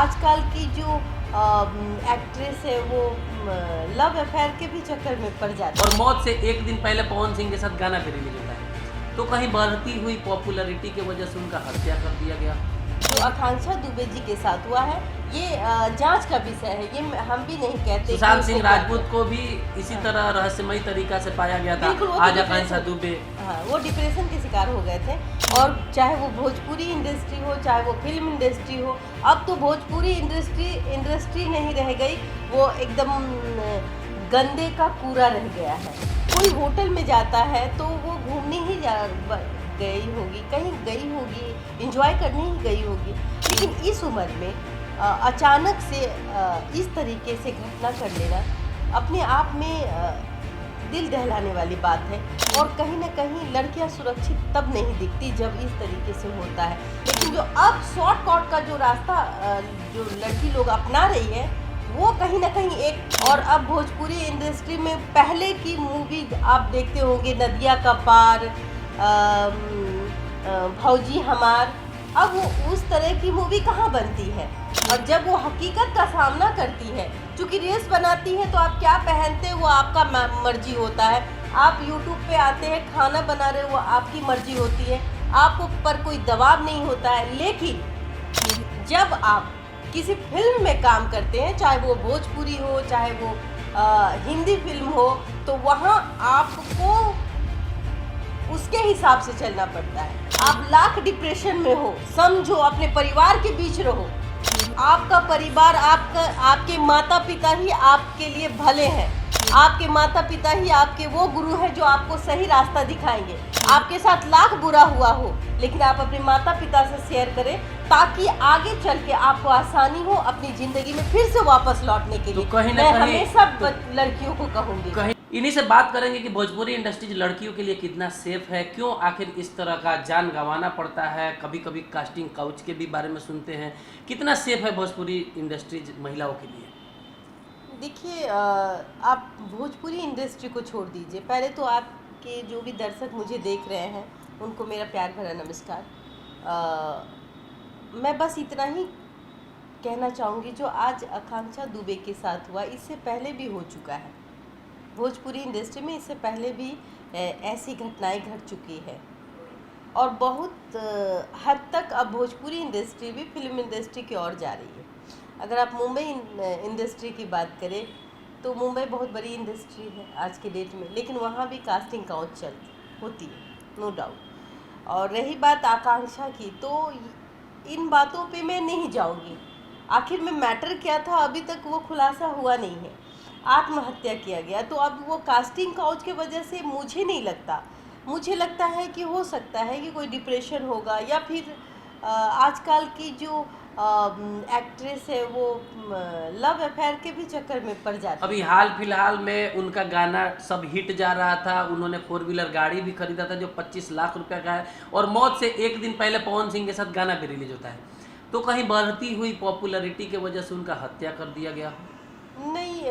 आजकल की जो एक्ट्रेस है वो लव अफेयर के भी चक्कर में पड़ जाती और है। मौत से एक दिन पहले पवन सिंह के साथ गाना भी रिलीज होता है, तो कहीं बढ़ती हुई पॉपुलैरिटी की वजह से उनका हत्या कर दिया गया। जो आकांक्षा दुबे जी के साथ हुआ है ये जांच का विषय है, ये हम भी नहीं कहते कि सुशांत उसको सिंह क्या राजपूत किया। को भी इसी हाँ। तरह रहस्यमयी तरीका से पाया गया था। बिल्कुल, वो तो आज आकांक्षा डिप्रेशन, दुबे हाँ वो डिप्रेशन के शिकार हो गए थे। और चाहे वो भोजपुरी इंडस्ट्री हो, चाहे वो फिल्म इंडस्ट्री हो, अब तो भोजपुरी इंडस्ट्री नहीं रह गई, वो एकदम गंदे का कूड़ा रह गया है। कोई होटल में जाता है तो वो घूमने ही गई होगी, कहीं गई होगी, एंजॉय करने ही गई होगी, लेकिन इस उम्र में अचानक से इस तरीके से घटना कर लेना अपने आप में दिल दहलाने वाली बात है। और कहीं ना कहीं लड़कियां सुरक्षित तब नहीं दिखती जब इस तरीके से होता है, लेकिन जो अब शॉर्टकट का जो रास्ता जो लड़की लोग अपना रही है वो कहीं ना कहीं एक। और अब भोजपुरी इंडस्ट्री में पहले की मूवी आप देखते होंगे, नदिया का पार, भौजी हमार, अब वो उस तरह की मूवी कहाँ बनती है। और जब वो हकीकत का सामना करती है, चूँकि रील्स बनाती है तो आप क्या पहनते हैं वो आपका मर्जी होता है, आप यूट्यूब पे आते हैं खाना बना रहे हो वो आपकी मर्जी होती है, आपको पर कोई दबाव नहीं होता है। लेकिन जब आप किसी फिल्म में काम करते हैं, चाहे वो भोजपुरी हो, चाहे वो हिंदी फिल्म हो, तो वहाँ आपको उसके हिसाब से चलना पड़ता है। आप लाख डिप्रेशन में हो, समझो अपने परिवार के बीच रहो, आपका परिवार, आपके माता पिता ही आपके लिए भले हैं, आपके माता पिता ही आपके वो गुरु हैं जो आपको सही रास्ता दिखाएंगे। आपके साथ लाख बुरा हुआ हो, लेकिन आप अपने माता पिता से शेयर करें ताकि आगे चल के आपको आसानी हो अपनी ज़िंदगी में फिर से वापस लौटने के लिए। तो कहीं ना मैं कहीं हमेशा लड़कियों को कहूँगी, कहीं इन्हीं से बात करेंगे कि भोजपुरी इंडस्ट्री लड़कियों के लिए कितना सेफ है, क्यों आखिर इस तरह का जान गंवाना पड़ता है, कभी कभी कास्टिंग काउच के भी बारे में सुनते हैं, कितना सेफ है भोजपुरी इंडस्ट्री महिलाओं के लिए। देखिए आप भोजपुरी इंडस्ट्री को छोड़ दीजिए, पहले तो आपके जो भी दर्शक मुझे देख रहे हैं उनको मेरा प्यार भरा नमस्कार। मैं बस इतना ही कहना चाहूँगी, जो आज आकांक्षा दुबे के साथ हुआ इससे पहले भी हो चुका है भोजपुरी इंडस्ट्री में, इससे पहले भी ऐसी घटनाएं घट चुकी है। और बहुत हद तक अब भोजपुरी इंडस्ट्री भी फिल्म इंडस्ट्री की ओर जा रही है। अगर आप मुंबई इंडस्ट्री की बात करें तो मुंबई बहुत बड़ी इंडस्ट्री है आज के डेट में, लेकिन वहाँ भी कास्टिंग काउच होती है, नो डाउट। और रही बात आकांक्षा की, तो इन बातों पे मैं नहीं जाऊँगी। आखिर में मैटर क्या था अभी तक वो खुलासा हुआ नहीं है, आत्महत्या किया गया। तो अब वो कास्टिंग काउच की वजह से मुझे नहीं लगता, मुझे लगता है कि हो सकता है कि कोई डिप्रेशन होगा, या फिर आजकल की जो एक्ट्रेस है वो लव अफेयर के भी चक्कर में पड़ जाती है। अभी हाल फिलहाल में उनका गाना सब हिट जा रहा था, उन्होंने 4 व्हीलर गाड़ी भी खरीदा था जो 25 लाख रुपए का है, और मौत से एक दिन पहले पवन सिंह के साथ गाना भी रिलीज होता है, तो कहीं बढ़ती हुई पॉपुलैरिटी की वजह से उनका हत्या कर दिया गया। नहीं,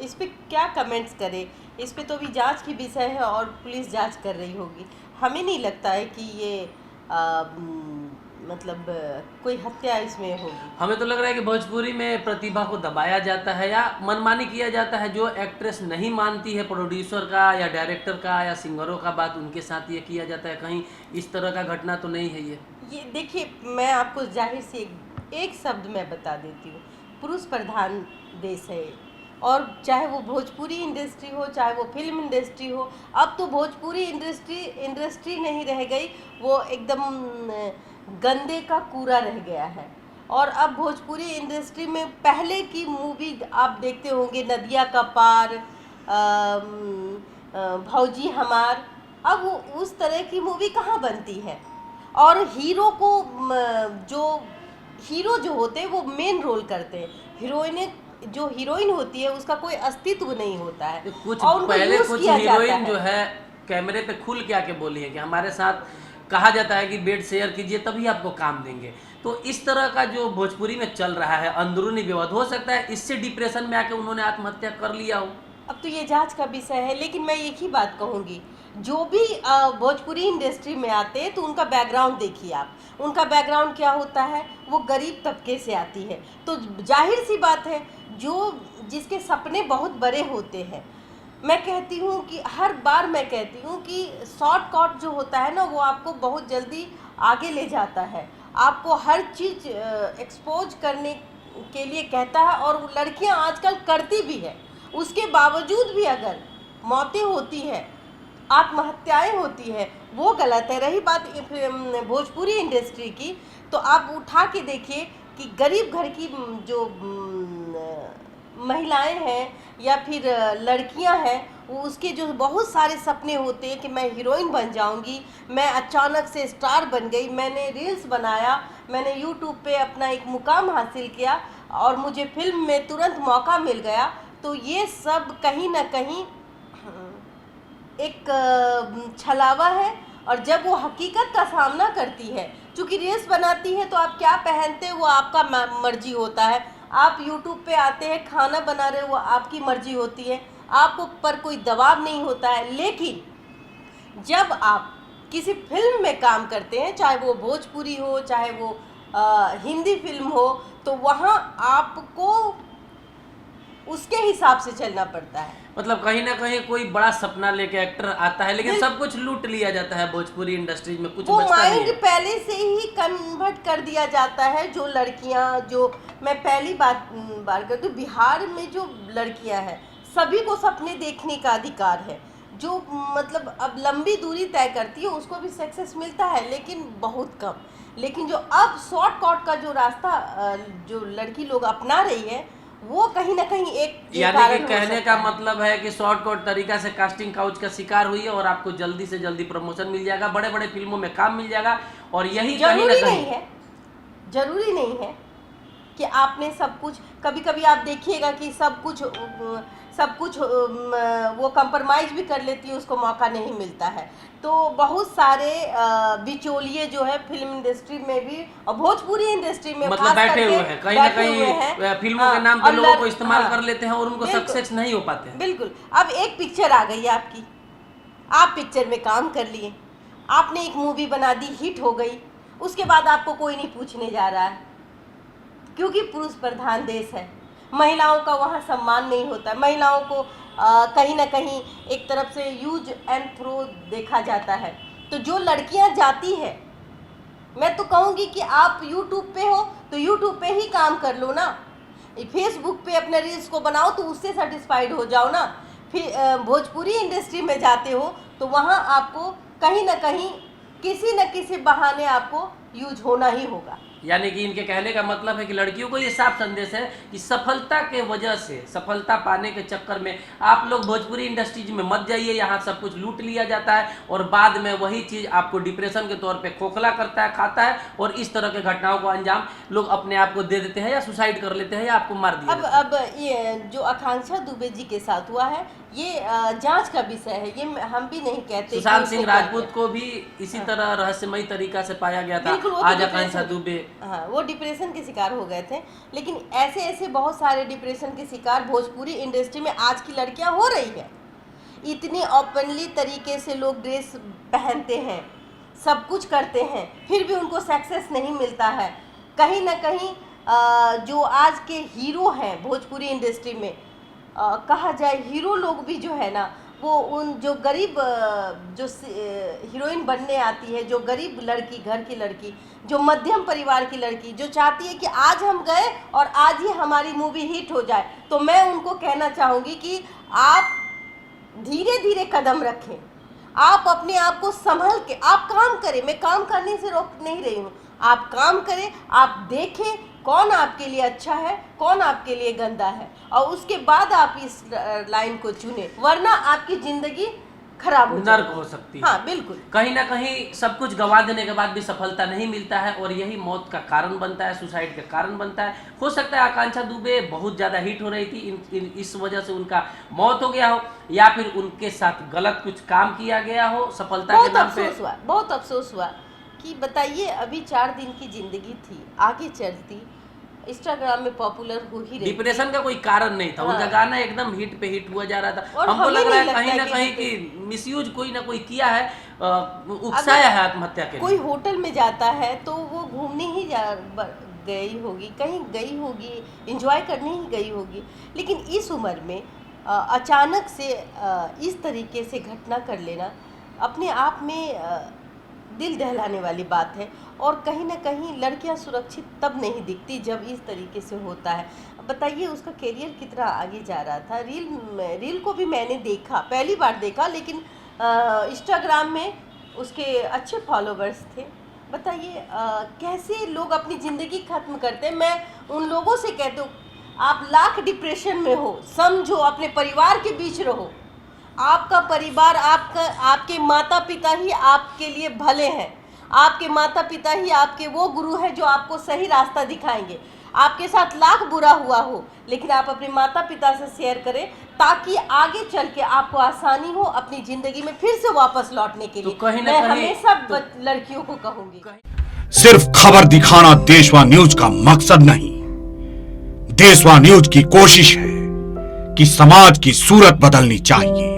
इस पे क्या कमेंट्स करें, इस पे तो अभी जांच की विषय है और पुलिस जांच कर रही होगी। हमें नहीं लगता है कि ये मतलब कोई हत्या इसमें होगी। हमें तो लग रहा है कि भोजपुरी में प्रतिभा को दबाया जाता है या मनमानी किया जाता है, जो एक्ट्रेस नहीं मानती है प्रोड्यूसर का या डायरेक्टर का या सिंगरों का बात, उनके साथ ये किया जाता है। कहीं इस तरह का घटना तो नहीं है ये देखिए, मैं आपको जाहिर से एक शब्द में बता देती हूँ, पुरुष प्रधान देश है, और चाहे वो भोजपुरी इंडस्ट्री हो, चाहे वो फिल्म इंडस्ट्री हो, अब तो भोजपुरी इंडस्ट्री नहीं रह गई, वो एकदम गंदे का कूड़ा रह गया है। और अब भोजपुरी इंडस्ट्री में पहले की मूवी आप देखते होंगे, नदिया का पार, भौजी हमार, अब वो उस तरह की मूवी कहाँ बनती है। और हीरो को हीरो जो होते हैं वो मेन रोल करते हैं, जो हीरोइन होती है उसका कोई अस्तित्व नहीं होता है। कुछ और उनको पहले यूज कुछ किया जाता हीरोइन है। जो है कैमरे पे खुल के आके बोली है कि हमारे साथ कहा जाता है कि बेड शेयर कीजिए तभी आपको काम देंगे। तो इस तरह का जो भोजपुरी में चल रहा है अंदरूनी विवाद, हो सकता है इससे डिप्रेशन में आके उन्होंने आत्महत्या कर लिया हो। अब तो ये जांच का विषय है, लेकिन मैं एक ही बात कहूँगी, जो भी भोजपुरी इंडस्ट्री में आते हैं तो उनका बैकग्राउंड देखिए आप, उनका बैकग्राउंड क्या होता है, वो गरीब तबके से आती है। तो जाहिर सी बात है, जो जिसके सपने बहुत बड़े होते हैं, मैं कहती हूँ कि हर बार मैं कहती हूँ कि शॉर्टकट जो होता है ना, वो आपको बहुत जल्दी आगे ले जाता है, आपको हर चीज़ एक्सपोज करने के लिए कहता है, और वो लड़कियाँ आजकल करती भी है। उसके बावजूद भी अगर मौतें होती है, आत्महत्याएं होती है, वो गलत है। रही बात भोजपुरी इंडस्ट्री की, तो आप उठा के देखिए कि गरीब घर की जो महिलाएं हैं या फिर लड़कियां हैं, वो उसके जो बहुत सारे सपने होते हैं कि मैं हीरोइन बन जाऊंगी, मैं अचानक से स्टार बन गई, मैंने रील्स बनाया, मैंने यूट्यूब पे अपना एक मुकाम हासिल किया और मुझे फिल्म में तुरंत मौका मिल गया। तो ये सब कहीं ना कहीं एक छलावा है। और जब वो हकीकत का सामना करती है, चूँकि रील्स बनाती है, तो आप क्या पहनते हैं वो आपका मर्जी होता है। आप यूट्यूब पे आते हैं, खाना बना रहे हो, वो आपकी मर्जी होती है, आपको पर कोई दबाव नहीं होता है। लेकिन जब आप किसी फिल्म में काम करते हैं, चाहे वो भोजपुरी हो, चाहे वो हिंदी फिल्म हो, तो वहाँ आपको उसके हिसाब से चलना पड़ता है। मतलब कहीं ना कहीं कोई बड़ा सपना लेके एक्टर आता है, लेकिन सब कुछ लूट लिया जाता है भोजपुरी इंडस्ट्रीज में, कुछ वो बचता नहीं माइंड है। पहले से ही कन्वर्ट कर दिया जाता है। जो लड़कियां, जो मैं पहली बार करती हूँ, बिहार में जो लड़कियां हैं, सभी को सपने देखने का अधिकार है। जो मतलब अब लंबी दूरी तय करती है उसको भी सक्सेस मिलता है, लेकिन बहुत कम। लेकिन जो अब शॉर्टकट का जो रास्ता जो लड़की लोग अपना रही है, वो कहीं ना कहीं एक यानी कारण कि हो कहने सकता का है। मतलब है कि शॉर्टकट तरीका से कास्टिंग काउच का शिकार हुई है और आपको जल्दी से जल्दी प्रमोशन मिल जाएगा, बड़े बड़े फिल्मों में काम मिल जाएगा, और यही कहीं ना जरूरी कहीं नहीं है, जरूरी नहीं है कि आपने सब कुछ, कभी कभी आप देखिएगा कि सब कुछ वो कंप्रोमाइज भी कर लेती है, उसको मौका नहीं मिलता है। तो बहुत सारे बिचौलिए जो है फिल्म इंडस्ट्री में भी और भोजपुरी इंडस्ट्री में मतलब खास बैठे करके हुए हैं, कहीं ना बैठे हुए हैं। कहीं फिल्मों के हाँ, नाम पे और लोगों को इस्तेमाल हाँ, कर लेते हैं और उनको बिल्कुल सक्सेस नहीं हो पाते हैं। बिल्कुल। अब एक पिक्चर आ गई है आपकी, आप पिक्चर में काम कर लिए, आपने एक मूवी बना दी, हिट हो गई, उसके बाद आपको कोई नहीं पूछने जा रहा है, क्योंकि पुरुष प्रधान देश है, महिलाओं का वहाँ सम्मान नहीं होता। महिलाओं को कहीं ना कहीं एक तरफ से यूज एंड थ्रो देखा जाता है। तो जो लड़कियाँ जाती है, मैं तो कहूँगी कि आप यूट्यूब पे हो तो यूट्यूब पे ही काम कर लो ना, फेसबुक पे अपने रील्स को बनाओ तो उससे सेटिस्फाइड हो जाओ ना। फिर भोजपुरी इंडस्ट्री में जाते हो तो वहाँ आपको कहीं ना कहीं किसी न किसी बहाने आपको यूज होना ही होगा। यानी कि इनके कहने का मतलब है कि लड़कियों को ये साफ संदेश है कि सफलता के वजह से, सफलता पाने के चक्कर में आप लोग भोजपुरी इंडस्ट्रीज में मत जाइए, यहाँ सब कुछ लूट लिया जाता है और बाद में वही चीज़ आपको डिप्रेशन के तौर पे खोखला करता है, खाता है, और इस तरह के घटनाओं को अंजाम लोग अपने आप को दे देते हैं या सुसाइड कर लेते हैं या आपको मार दिया जाता है। अब ये जो आकांक्षा दुबे जी के साथ हुआ है, ये जांच का विषय है, ये हम भी नहीं कहते। सुशांत सिंह राजपूत को भी इसी तरह रहस्यमयी तरीका से पाया गया था। बिल्कुल, वो तो आज आकांक्षा दुबे, हाँ, वो डिप्रेशन के शिकार हो गए थे। लेकिन ऐसे ऐसे बहुत सारे डिप्रेशन के शिकार भोजपुरी इंडस्ट्री में आज की लड़कियां हो रही है। इतने ओपनली तरीके से लोग ड्रेस पहनते हैं, सब कुछ करते हैं, फिर भी उनको सक्सेस नहीं मिलता है। कहीं ना कहीं जो आज के हीरो हैं भोजपुरी इंडस्ट्री में, कहा जाए हीरो लोग भी जो है ना, वो उन जो गरीब जो हीरोइन बनने आती है, जो गरीब लड़की, घर की लड़की, जो मध्यम परिवार की लड़की, जो चाहती है कि आज हम गए और आज ही हमारी मूवी हिट हो जाए, तो मैं उनको कहना चाहूँगी कि आप धीरे धीरे कदम रखें, आप अपने आप को संभल के आप काम करें। मैं काम करने से रोक नहीं रही हूँ, आप काम करें, आप देखें कौन आपके लिए अच्छा है, कौन आपके लिए गंदा है, और उसके बाद आप इस लाइन को चुने, वरना आपकी जिंदगी खराब हो नर्क जाएगी। हो सकती है। हाँ बिल्कुल। कहीं ना कहीं सब कुछ गंवा देने के बाद भी सफलता नहीं मिलता है और यही मौत का कारण बनता है, सुसाइड का कारण बनता है। हो सकता है आकांक्षा दुबे बहुत ज़्यादा हिट हो रही थी, इस वजह से उनका मौत हो गया हो, या फिर उनके साथ गलत कुछ काम किया गया हो सफलता के नाम पे। बहुत अफसोस हुआ कि बताइए, अभी 4 दिन की ज़िंदगी थी, आगे चलती इंस्टाग्राम में पॉपुलर हो ही रही। डिप्रेशन का कोई कारण नहीं था, उनका गाना एकदम हिट पे हिट हुआ जा रहा था। और हमको हमें लग रहा है नहीं कहीं ना लगता कहीं कि मिसयूज कोई ना कोई किया है, उकसाया है आत्महत्या के कोई लिए। होटल में जाता है तो वो घूमने ही गई होगी, कहीं गई होगी, एंजॉय करने ही गई होगी, लेकिन इस उम्र में अचानक से इस तरीके से घटना कर लेना अपने आप में दिल दहलाने वाली बात है। और कहीं ना कहीं लड़कियां सुरक्षित तब नहीं दिखती जब इस तरीके से होता है। बताइए उसका करियर कितना आगे जा रहा था। रील को भी मैंने देखा, पहली बार देखा, लेकिन इंस्टाग्राम में उसके अच्छे फॉलोवर्स थे। बताइए कैसे लोग अपनी ज़िंदगी ख़त्म करते हैं। मैं उन लोगों से कहती हूँ, आप लाख डिप्रेशन में हो, समझो, अपने परिवार के बीच रहो। आपका परिवार, आपके माता पिता ही आपके लिए भले हैं। आपके माता पिता ही आपके वो गुरु हैं जो आपको सही रास्ता दिखाएंगे। आपके साथ लाख बुरा हुआ हो, लेकिन आप अपने माता पिता से शेयर करें ताकि आगे चल के आपको आसानी हो अपनी ज़िंदगी में फिर से वापस लौटने के लिए। कहीं ना मैं कहीं हमेशा लड़कियों को कहूँगी, सिर्फ खबर दिखाना देशवा न्यूज का मकसद नहीं। देशवा न्यूज की कोशिश है कि समाज की सूरत बदलनी चाहिए।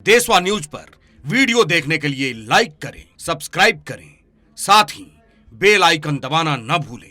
देशवा न्यूज पर वीडियो देखने के लिए लाइक करें, सब्सक्राइब करें, साथ ही बेल आइकन दबाना न भूलें।